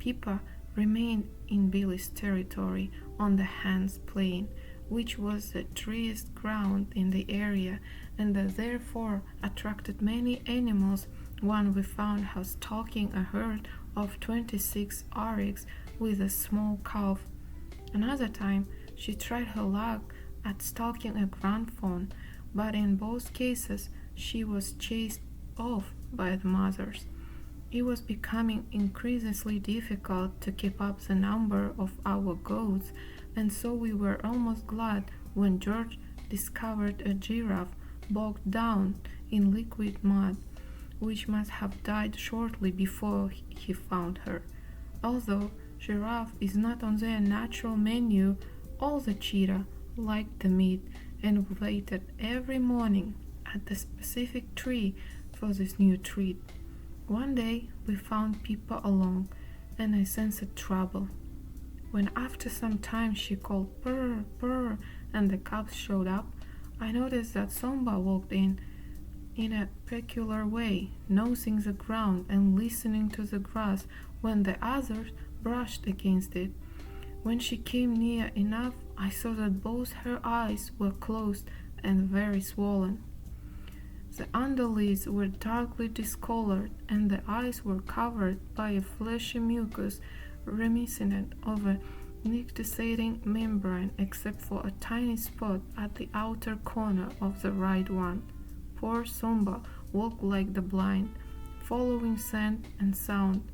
Pippa remained in Billy's territory on the Hans Plain, which was the driest ground in the area and therefore attracted many animals. One we found her stalking a herd of 26 oryx with a small calf. Another time she tried her luck at stalking a ground fawn, but in both cases she was chased off by the mothers. It was becoming increasingly difficult to keep up the number of our goats, and so we were almost glad when George discovered a giraffe bogged down in liquid mud, which must have died shortly before he found her. Although giraffe is not on their natural menu, all the cheetah liked the meat and waited every morning at the specific tree for this new treat. One day we found Pippa alone, and I sensed trouble. When after some time she called purr, purr, and the cubs showed up, I noticed that Somba walked in a peculiar way, nosing the ground and listening to the grass when the others brushed against it. When she came near enough, I saw that both her eyes were closed and very swollen. The underlids were darkly discolored, and the eyes were covered by a fleshy mucus reminiscent of a nictitating membrane, except for a tiny spot at the outer corner of the right one. Poor Somba walked like the blind, following scent and sound.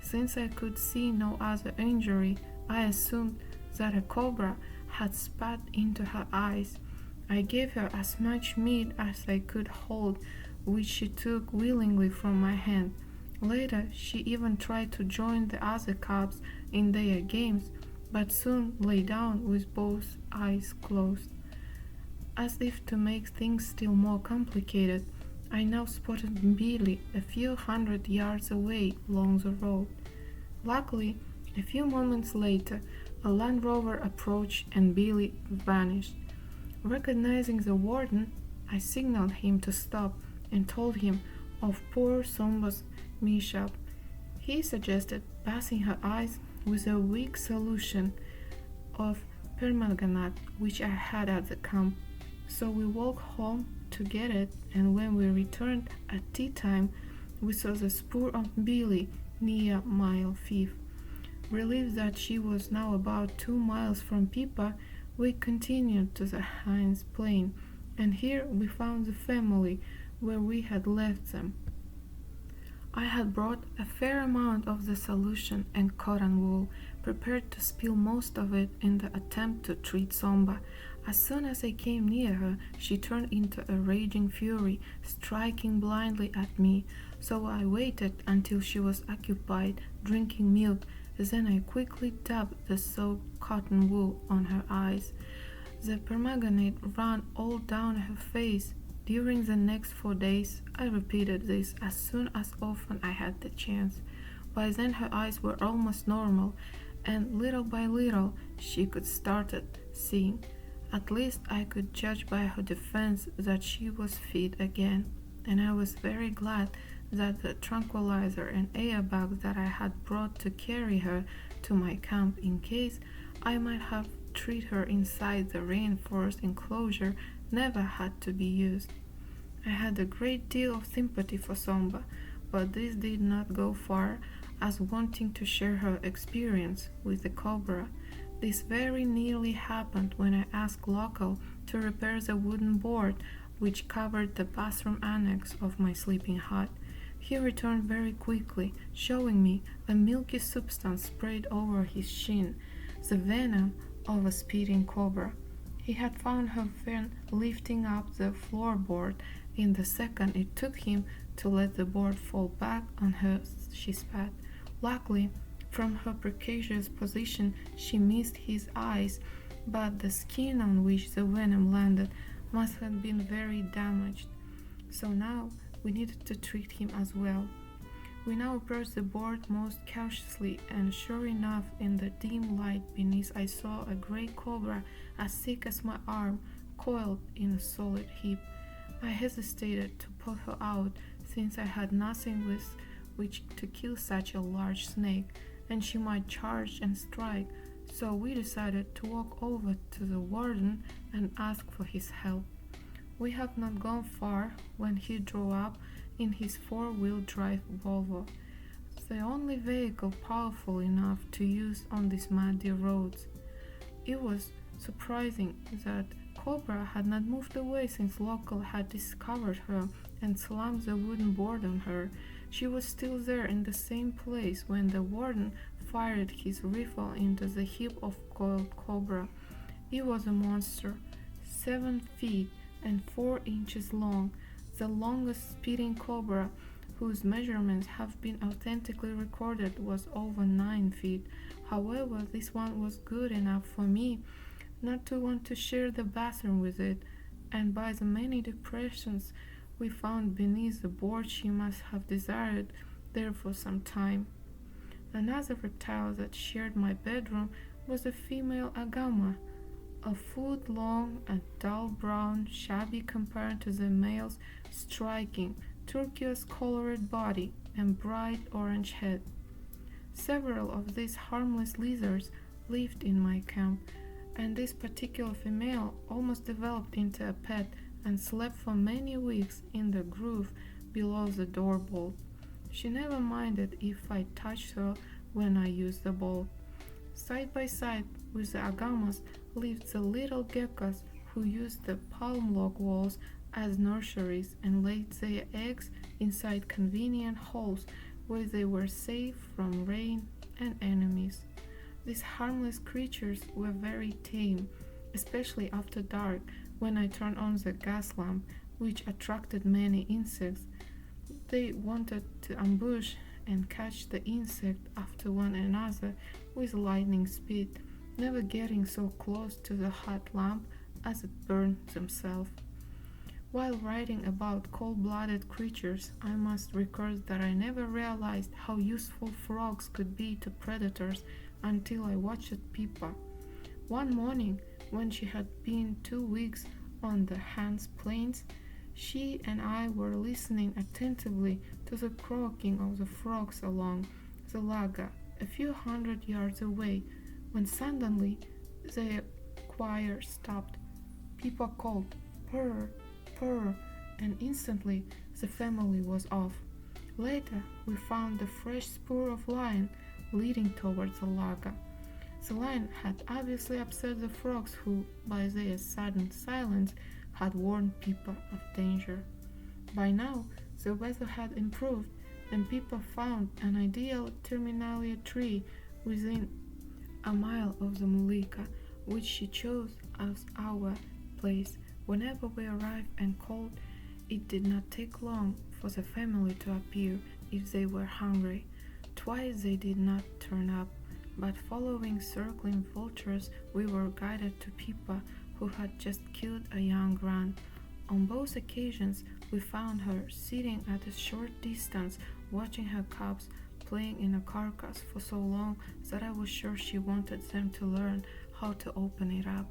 Since I could see no other injury, I assumed that a cobra had spat into her eyes. I gave her as much meat as I could hold, which she took willingly from my hand. Later, she even tried to join the other cubs in their games, but soon lay down with both eyes closed. As if to make things still more complicated, I now spotted Mbili a few hundred yards away along the road. Luckily, a few moments later, a Land Rover approached and Billy vanished. Recognizing the warden, I signaled him to stop and told him of poor Somba's mishap. He suggested passing her eyes with a weak solution of permanganate which I had at the camp. So we walked home to get it, and when we returned at tea time, we saw the spoor of Billy near mile 5. Relieved that she was now about 2 miles from Pippa, we continued to the Heinz Plain, and here we found the family where we had left them. I had brought a fair amount of the solution and cotton wool, prepared to spill most of it in the attempt to treat Somba. As soon as I came near her, she turned into a raging fury, striking blindly at me, so I waited until she was occupied drinking milk. Then I quickly dabbed the soaked cotton wool on her eyes. The permanganate ran all down her face. During the next 4 days, I repeated this as soon as often I had the chance. By then her eyes were almost normal, and little by little she could started seeing. At least I could judge by her defense that she was fit again, and I was very glad that the tranquilizer and airbag that I had brought to carry her to my camp in case I might have treat her inside the reinforced enclosure never had to be used. I had a great deal of sympathy for Somba, but this did not go far as wanting to share her experience with the cobra. This very nearly happened when I asked Local to repair the wooden board which covered the bathroom annex of my sleeping hut. He returned very quickly, showing me a milky substance sprayed over his shin, the venom of a speeding cobra. He had found her fin lifting up the floorboard in the second it took him to let the board fall back on her. She spat. Luckily, from her precarious position, she missed his eyes, but the skin on which the venom landed must have been very damaged. So now we needed to treat him as well. We now approached the board most cautiously, and sure enough, in the dim light beneath I saw a grey cobra as thick as my arm, coiled in a solid heap. I hesitated to pull her out, since I had nothing with which to kill such a large snake, and she might charge and strike, so we decided to walk over to the warden and ask for his help. We had not gone far when he drove up in his four-wheel drive Volvo, the only vehicle powerful enough to use on these muddy roads. It was surprising that Cobra had not moved away since local had discovered her and slammed the wooden board on her. She was still there in the same place when the warden fired his rifle into the heap of coiled cobra. It was a monster, 7 feet and 4 inches long, the longest speeding cobra, whose measurements have been authentically recorded, was over 9 feet. However, this one was good enough for me not to want to share the bathroom with it, and by the many depressions we found beneath the board she must have desired there for some time. Another reptile that shared my bedroom was a female agama, a foot long and dull brown, shabby compared to the male's striking turquoise-colored body and bright orange head. Several of these harmless lizards lived in my camp, and this particular female almost developed into a pet and slept for many weeks in the groove below the door bolt. She never minded if I touched her when I used the bolt. Side by side with the agamas lived the little geckos who used the palm log walls as nurseries and laid their eggs inside convenient holes where they were safe from rain and enemies. These harmless creatures were very tame, especially after dark when I turned on the gas lamp, which attracted many insects. They wanted to ambush and catch the insect after one another with lightning speed, never getting so close to the hot lamp as it burned themselves. While writing about cold-blooded creatures, I must record that I never realized how useful frogs could be to predators until I watched Pippa. One morning, when she had been 2 weeks on the Hans Plains, she and I were listening attentively to the croaking of the frogs along the Laga, a few hundred yards away, when suddenly the choir stopped. Pippa called, "Purr, purr," and instantly the family was off. Later, we found the fresh spoor of lion leading towards the Laga. The lion had obviously upset the frogs who, by their sudden silence, had warned Pippa of danger. By now, the weather had improved, and Pippa found an ideal terminalia tree within a mile of the Mulika, which she chose as our place. Whenever we arrived and called, it did not take long for the family to appear if they were hungry. Twice they did not turn up, but following circling vultures, we were guided to Pippa, who had just killed a young ram. On both occasions, we found her sitting at a short distance, watching her cubs playing in a carcass for so long that I was sure she wanted them to learn how to open it up.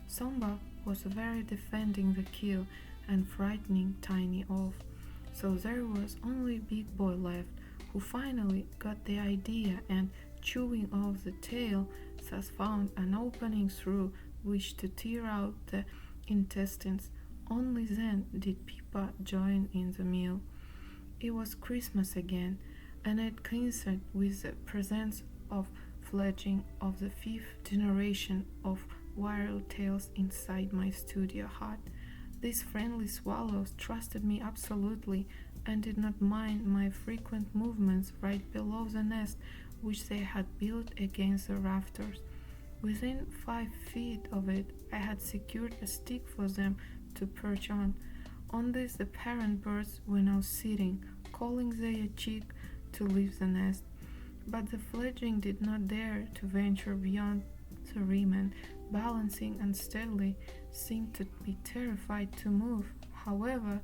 Somba was very defending the kill and frightening Tiny off, so there was only Big Boy left, who finally got the idea and, chewing off the tail, thus found an opening through which to tear out the intestines. Only then did Pippa join in the meal. It was Christmas again, and it coincided with the presence of fledgling of the 5th generation of wild tails inside my studio hut. These friendly swallows trusted me absolutely and did not mind my frequent movements right below the nest which they had built against the rafters. Within 5 feet of it, I had secured a stick for them to perch on. On this the parent birds were now sitting, calling their chick to leave the nest. But the fledgling did not dare to venture beyond the rim and, balancing unsteadily, seemed to be terrified to move. However,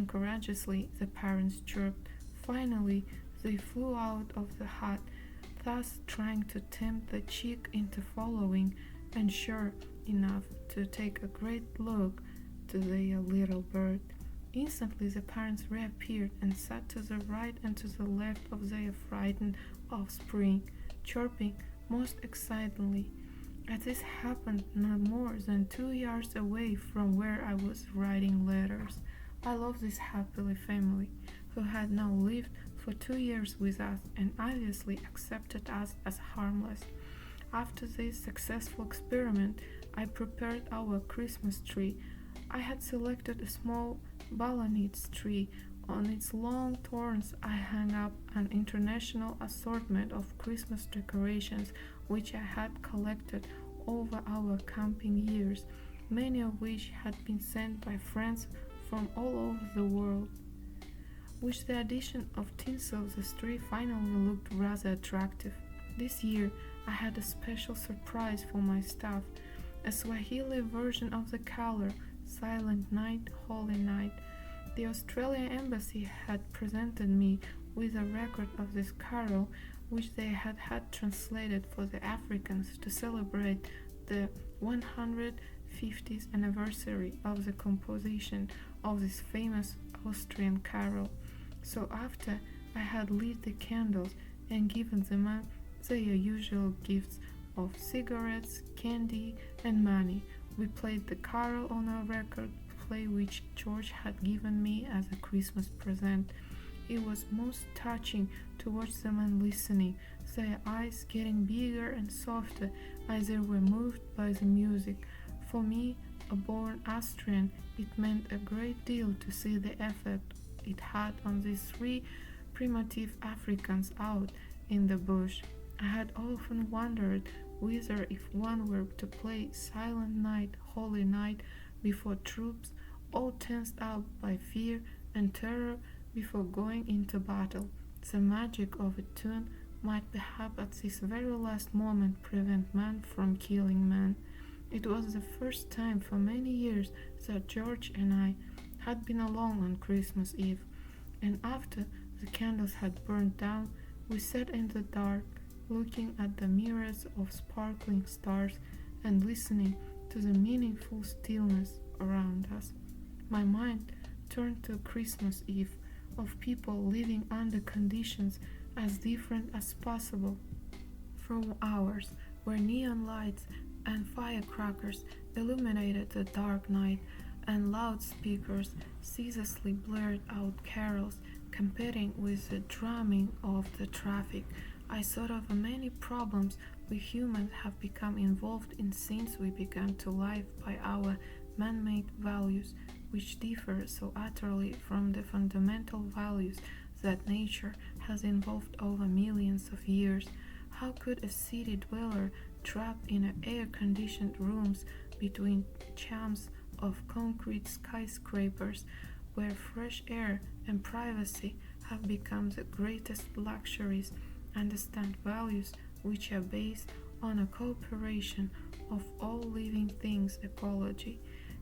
courageously the parents chirped. Finally, they flew out of the hut, thus trying to tempt the chick into following, and sure enough to take a great look to their little bird. Instantly the parents reappeared and sat to the right and to the left of their frightened offspring. chirping most excitedly. And this happened not more than 2 yards away from where I was writing letters. I love this happy family, who had now lived for 2 years with us and obviously accepted us as harmless. After this successful experiment, I prepared our Christmas tree. I had selected a small balanites tree. On its long thorns I hung up an international assortment of Christmas decorations which I had collected over our camping years, many of which had been sent by friends from all over the world. With the addition of tinsel, the tree finally looked rather attractive. This year I had a special surprise for my staff, a Swahili version of the color Silent Night, Holy Night. The Australian Embassy had presented me with a record of this carol, which they had had translated for the Africans to celebrate the 150th anniversary of the composition of this famous Austrian carol. So after I had lit the candles and given the men their usual gifts of cigarettes, candy, and money, we played the carol on a record play which George had given me as a Christmas present. It was most touching to watch the men listening, their eyes getting bigger and softer as they were moved by the music. For me, a born Austrian, it meant a great deal to see the effect it had on these three primitive Africans out in the bush. I had often wondered whether if one were to play Silent Night, Holy Night before troops, all tensed up by fear and terror before going into battle, the magic of a tune might perhaps at this very last moment prevent man from killing man. It was the first time for many years that George and I had been alone on Christmas Eve, and after the candles had burned down, we sat in the dark, looking at the myriads of sparkling stars and listening to the meaningful stillness around us. My mind turned to Christmas Eve, of people living under conditions as different as possible from ours, where neon lights and firecrackers illuminated the dark night, and loudspeakers ceaselessly blared out carols, competing with the drumming of the traffic. I thought of many problems we humans have become involved in since we began to live by our man-made values, which differ so utterly from the fundamental values that nature has evolved over millions of years. How could a city dweller trapped in air-conditioned rooms between chums of concrete skyscrapers, where fresh air and privacy have become the greatest luxuries, understand values which are based on a cooperation of all living things ecology?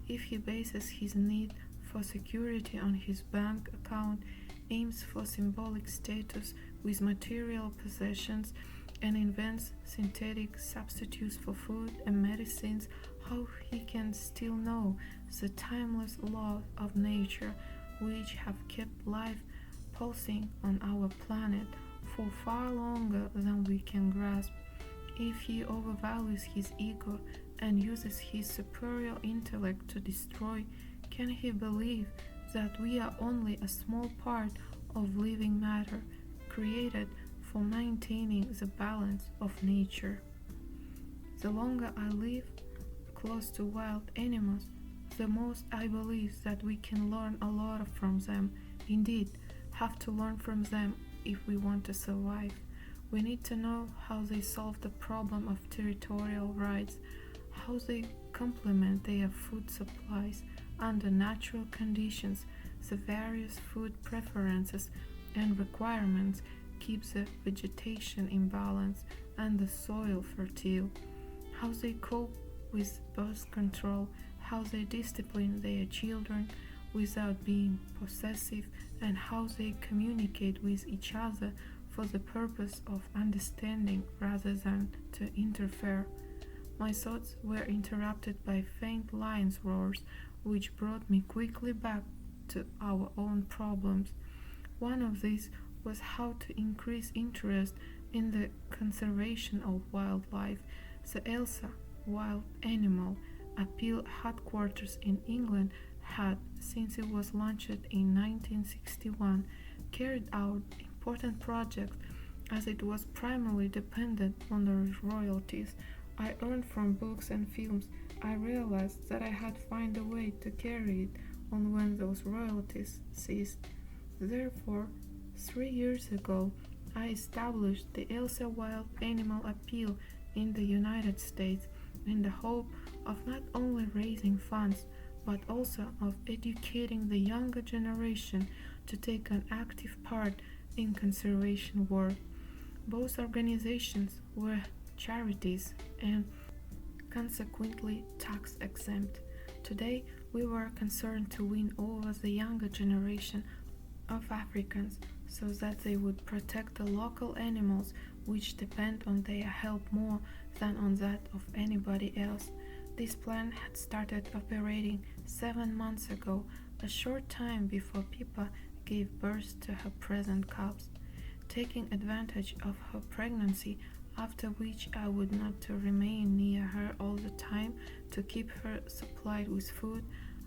If he bases his need for security on his bank account, aims for symbolic status with material possessions, and invents synthetic substitutes for food and medicines, how he can still know the timeless laws of nature which have kept life pulsing on our planet for far longer than we can grasp? If he overvalues his ego and uses his superior intellect to destroy, can he believe that we are only a small part of living matter, created for maintaining the balance of nature? The longer I live close to wild animals, the most I believe that we can learn a lot from them, indeed, have to learn from them if we want to survive. We need to know how they solve the problem of territorial rights, how they complement their food supplies under natural conditions, the various food preferences and requirements keep the vegetation in balance and the soil fertile, how they cope with birth control, how they discipline their children without being possessive, and how they communicate with each other for the purpose of understanding rather than to interfere. My thoughts were interrupted by faint lion roars, which brought me quickly back to our own problems. One of these was how to increase interest In the conservation of wildlife, the ELSA Wild Animal Appeal headquarters in England had, since it was launched in 1961, carried out important projects as it was primarily dependent on the royalties I earned from books and films. I realized that I had to find a way to carry it on when those royalties ceased. Therefore, 3 years ago, I established the ELSA Wild Animal Appeal in the United States in the hope of not only raising funds but also of educating the younger generation to take an active part in conservation work. Both organizations were charities and consequently tax exempt. Today, we were concerned to win over the younger generation of Africans so that they would protect the local animals which depend on their help more than on that of anybody else. This plan had started operating 7 months ago, a short time before Pippa gave birth to her present cubs. Taking advantage of her pregnancy, after which I would not to remain near her all the time to keep her supplied with food,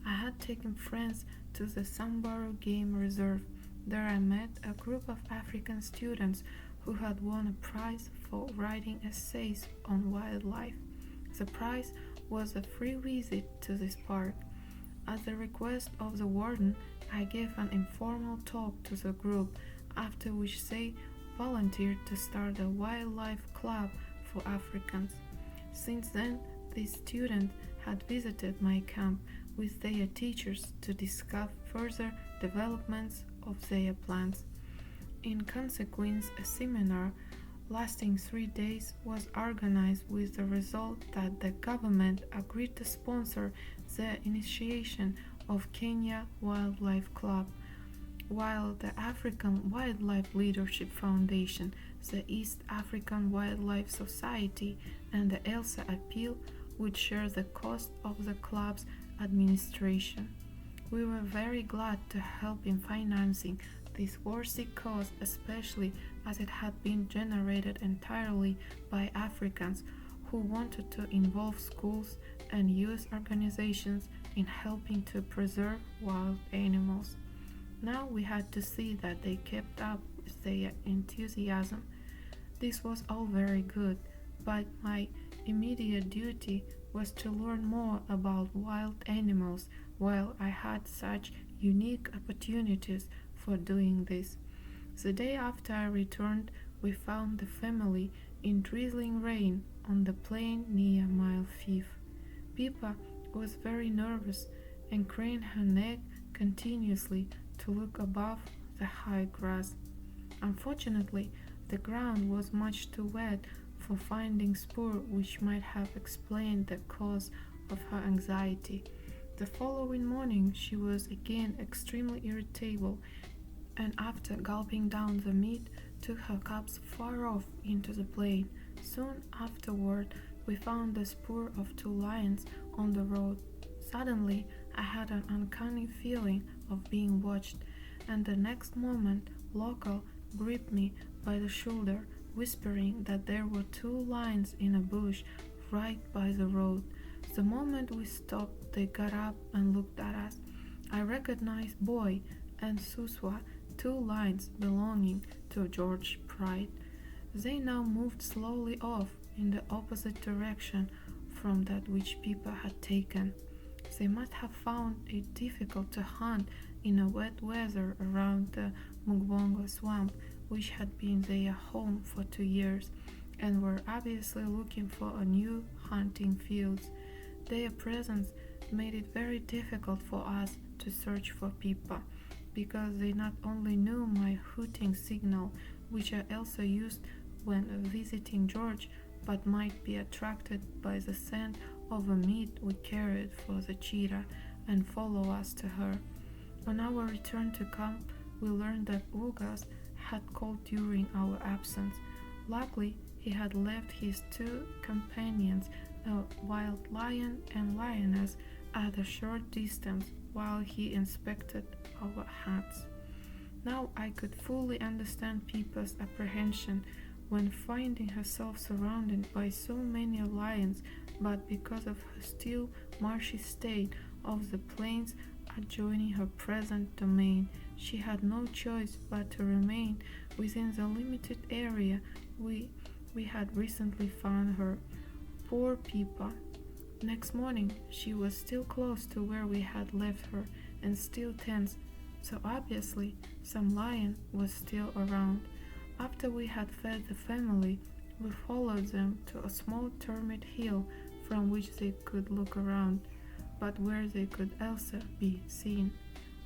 I had taken friends to the Samburu Game Reserve. There I met a group of African students who had won a prize for writing essays on wildlife. The prize was a free visit to this park. At the request of the warden, I gave an informal talk to the group, after which they volunteered to start a wildlife club for Africans. Since then, these students had visited my camp with their teachers to discuss further developments of their plans. In consequence, a seminar lasting 3 days was organized with the result that the government agreed to sponsor the initiation of Kenya Wildlife Club, while the African Wildlife Leadership Foundation, the East African Wildlife Society, and the ELSA Appeal would share the cost of the club's administration. We were very glad to help in financing this worthy cause, especially as it had been generated entirely by Africans who wanted to involve schools and youth organizations in helping to preserve wild animals. Now we had to see that they kept up with their enthusiasm. This was all very good, but my immediate duty was to learn more about wild animals while I had such unique opportunities for doing this. The day after I returned, we found the family in drizzling rain on the plain near Mile 5. Pippa was very nervous and craned her neck continuously to look above the high grass. Unfortunately, the ground was much too wet for finding spoor which might have explained the cause of her anxiety. The following morning she was again extremely irritable, and after gulping down the meat, took her cubs far off into the plain. Soon afterward, we found the spoor of 2 lions on the road. Suddenly, I had an uncanny feeling of being watched, and the next moment, Local gripped me by the shoulder, whispering that there were 2 lions in a bush right by the road. The moment we stopped, they got up and looked at us. I recognized Boy and Suswa, 2 lions belonging to George Pride. They now moved slowly off in the opposite direction from that which Pippa had taken. They must have found it difficult to hunt in a wet weather around the Mugbongo swamp, which had been their home for 2 years, and were obviously looking for a new hunting fields. Their presence made it very difficult for us to search for Pippa, because they not only knew my hooting signal, which I also used when visiting George, but might be attracted by the scent of the meat we carried for the cheetah and follow us to her. On our return to camp, we learned that Ugas had called during our absence. Luckily, he had left his 2 companions, a wild lion and lioness, at a short distance while he inspected our huts. Now I could fully understand Pippa's apprehension when finding herself surrounded by so many lions, but because of her still marshy state of the plains adjoining her present domain, she had no choice but to remain within the limited area we had recently found her. Poor Pippa. Next morning, she was still close to where we had left her and still tense, so obviously some lion was still around. After we had fed the family, we followed them to a small termite hill from which they could look around, but where they could also be seen.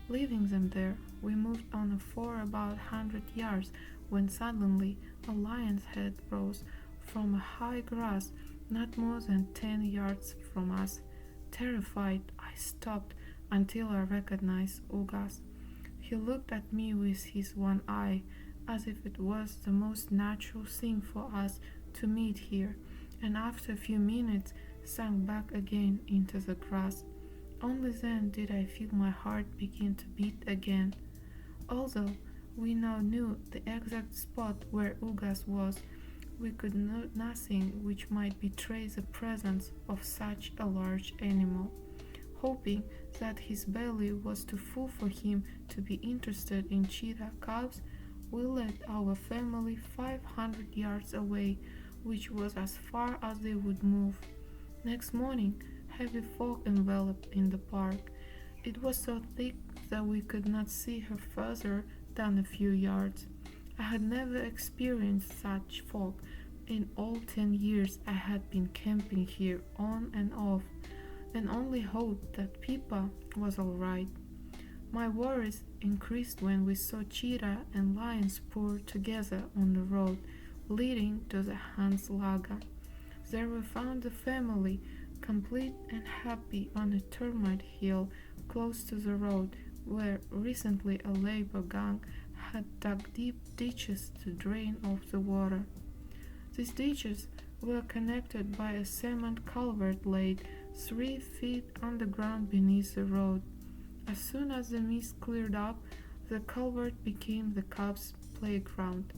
Leaving them there, we moved on for about 100 yards when suddenly a lion's head rose from a high grass not more than 10 yards from us. Terrified, I stopped until I recognized Ugas. He looked at me with his one eye, as if it was the most natural thing for us to meet here, and after a few minutes sank back again into the grass. Only then did I feel my heart begin to beat again. Although we now knew the exact spot where Ugas was, we could note nothing which might betray the presence of such a large animal. Hoping that his belly was too full for him to be interested in cheetah cubs, we led our family 500 yards away, which was as far as they would move. Next morning, heavy fog enveloped in the park. It was so thick that we could not see her further than a few yards. I had never experienced such fog in all 10 years I had been camping here on and off, and only hoped that Pippa was all right. My worries increased when we saw cheetah and lions pour together on the road leading to the Hans Lager. There we found the family, complete and happy, on a termite hill close to the road, where recently a labor gang had dug deep ditches to drain off the water. These ditches were connected by a cement culvert laid 3 feet underground beneath the road. As soon as the mist cleared up, the culvert became the cubs' playground.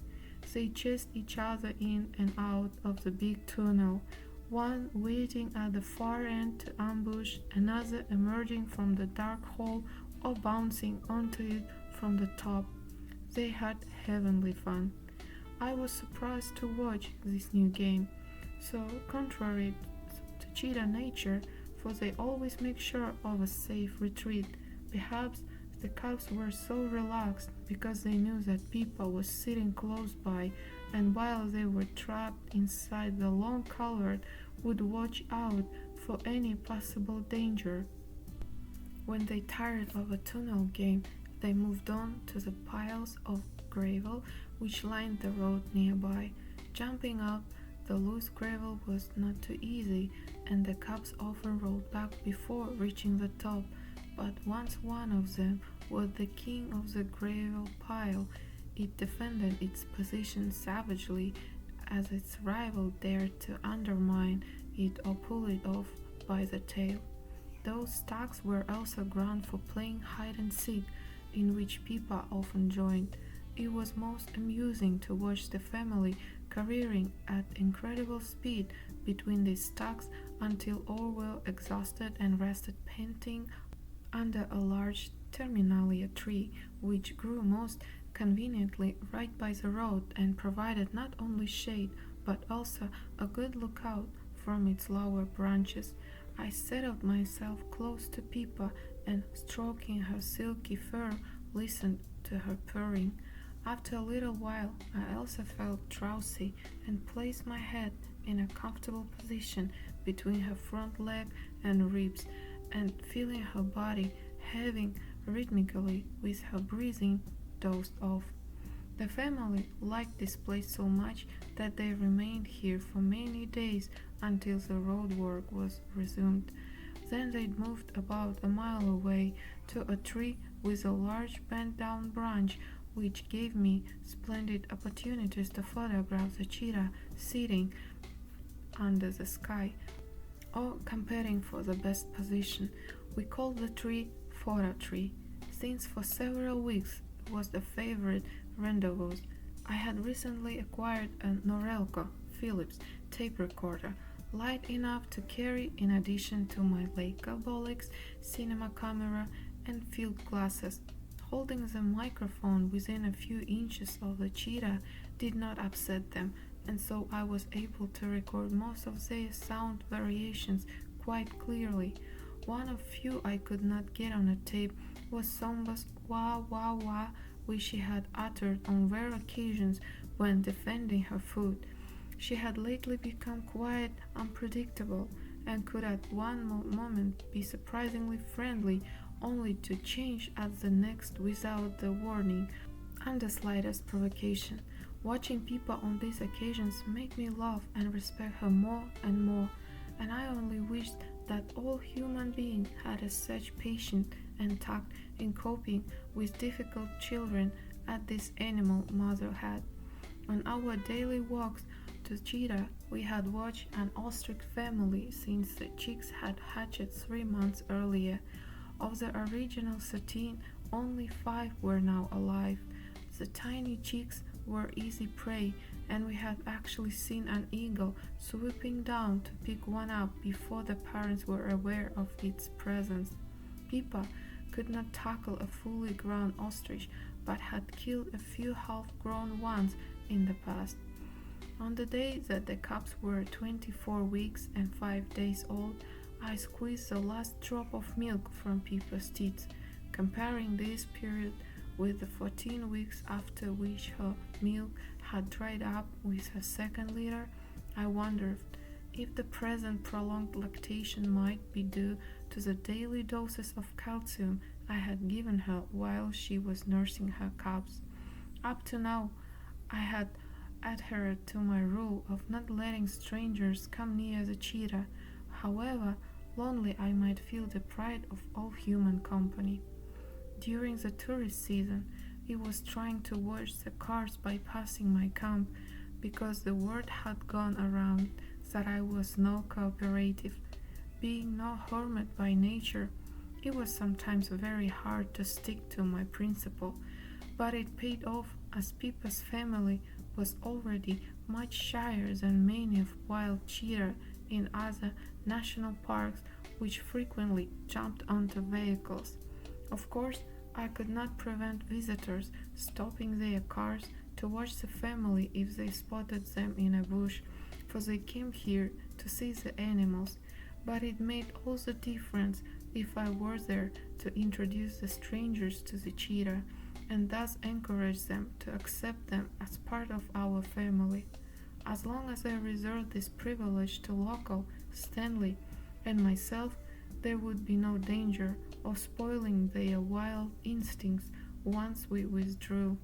They chased each other in and out of the big tunnel, one waiting at the far end to ambush, another emerging from the dark hole or bouncing onto it from the top. They had heavenly fun. I was surprised to watch this new game, so contrary to cheetah nature, for they always make sure of a safe retreat. Perhaps the cubs were so relaxed because they knew that Pippa was sitting close by, and while they were trapped inside the long culvert, would watch out for any possible danger. When they tired of a tunnel game, they moved on to the piles of gravel which lined the road nearby. Jumping up the loose gravel was not too easy, and the cubs often rolled back before reaching the top. But once one of them was the king of the gravel pile, it defended its position savagely, as its rival dared to undermine it or pull it off by the tail. Those stacks were also ground for playing hide and seek, in which Pippa often joined. It was most amusing to watch the family careering at incredible speed between these stacks until all were exhausted and rested panting under a large terminalia tree, which grew most conveniently right by the road and provided not only shade but also a good lookout from its lower branches. I settled myself close to Pippa and, stroking her silky fur, listened to her purring. After a little while, I also felt drowsy and placed my head in a comfortable position between her front leg and ribs, and feeling her body heaving rhythmically with her breathing, dozed off. The family liked this place so much that they remained here for many days until the road work was resumed. Then they moved about a mile away to a tree with a large bent-down branch, which gave me splendid opportunities to photograph the cheetah sitting under the sky, or competing for the best position. We called the tree Photo Tree, since for several weeks it was the favorite rendezvous. I had recently acquired a Norelco Philips tape recorder, light enough to carry in addition to my Leica Bolex cinema camera and field glasses. Holding the microphone within a few inches of the cheetah did not upset them, and so I was able to record most of their sound variations quite clearly. One of few I could not get on a tape was Somba's wah wah wah, which she had uttered on rare occasions when defending her food. She had lately become quite unpredictable and could at one moment be surprisingly friendly only to change at the next without the warning and the slightest provocation. Watching Pippa on these occasions made me love and respect her more and more, and I only wished that all human beings had as such patience and tact in coping with difficult children as this animal mother had. On our daily walks to cheetah, we had watched an ostrich family since the chicks had hatched 3 months earlier. Of the original 13, only 5 were now alive. The tiny chicks were easy prey, and we had actually seen an eagle swooping down to pick one up before the parents were aware of its presence. Pippa could not tackle a fully grown ostrich, but had killed a few half-grown ones in the past. On the day that the cubs were 24 weeks and 5 days old, I squeezed the last drop of milk from Pippa's teeth. Comparing this period with the 14 weeks after which her milk had dried up with her second litter, I wondered if the present prolonged lactation might be due to the daily doses of calcium I had given her while she was nursing her cubs. Up to now, I had adhered to my rule of not letting strangers come near the cheetah, however lonely I might feel deprived of all human company. During the tourist season, it was trying to watch the cars bypassing my camp because the word had gone around that I was no cooperative. Being no hermit by nature, it was sometimes very hard to stick to my principle, but it paid off as Pippa's family was already much shyer than many of wild cheetah in other national parks which frequently jumped onto vehicles. Of course, I could not prevent visitors stopping their cars to watch the family if they spotted them in a bush, for they came here to see the animals, but it made all the difference if I were there to introduce the strangers to the cheetah, and thus encourage them to accept them as part of our family. As long as I reserved this privilege to local, Stanley, and myself, there would be no danger of spoiling their wild instincts once we withdrew.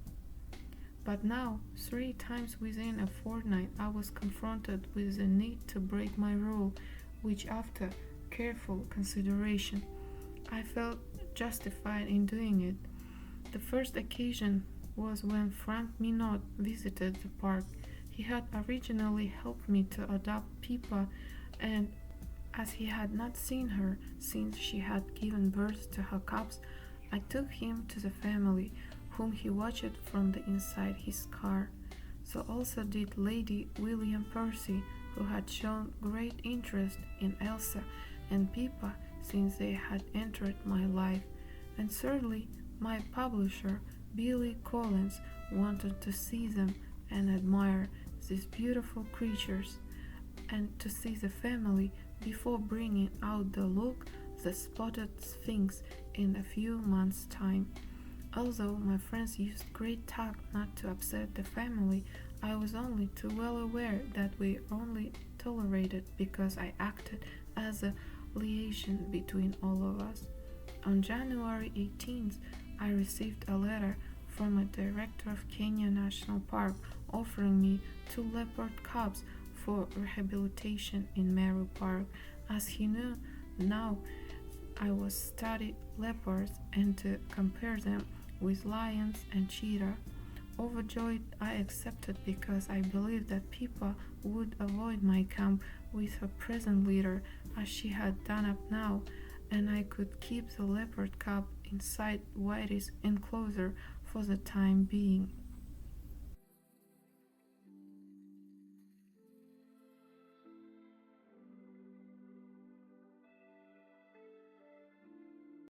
But now, 3 times within a fortnight, I was confronted with the need to break my rule, which after careful consideration, I felt justified in doing it. The first occasion was when Frank Minot visited the park. He had originally helped me to adopt Pippa, and as he had not seen her since she had given birth to her cubs, I took him to the family, whom he watched from the inside his car. So also did Lady William Percy, who had shown great interest in Elsa and Pippa since they had entered my life. And thirdly, my publisher, Billy Collins, wanted to see them and admire these beautiful creatures, and to see the family before bringing out the spotted sphinx in a few months' time. Although my friends used great tact not to upset the family, I was only too well aware that we only tolerated because I acted as a liaison between all of us. On January 18th, I received a letter from a director of Kenya National Park offering me 2 leopard cubs for rehabilitation in Meru Park, as he knew now I was studied leopards and to compare them with lions and cheetah. Overjoyed, I accepted because I believed that Pippa would avoid my camp with her present leader as she had done up now, and I could keep the leopard cub inside Whitey's enclosure for the time being.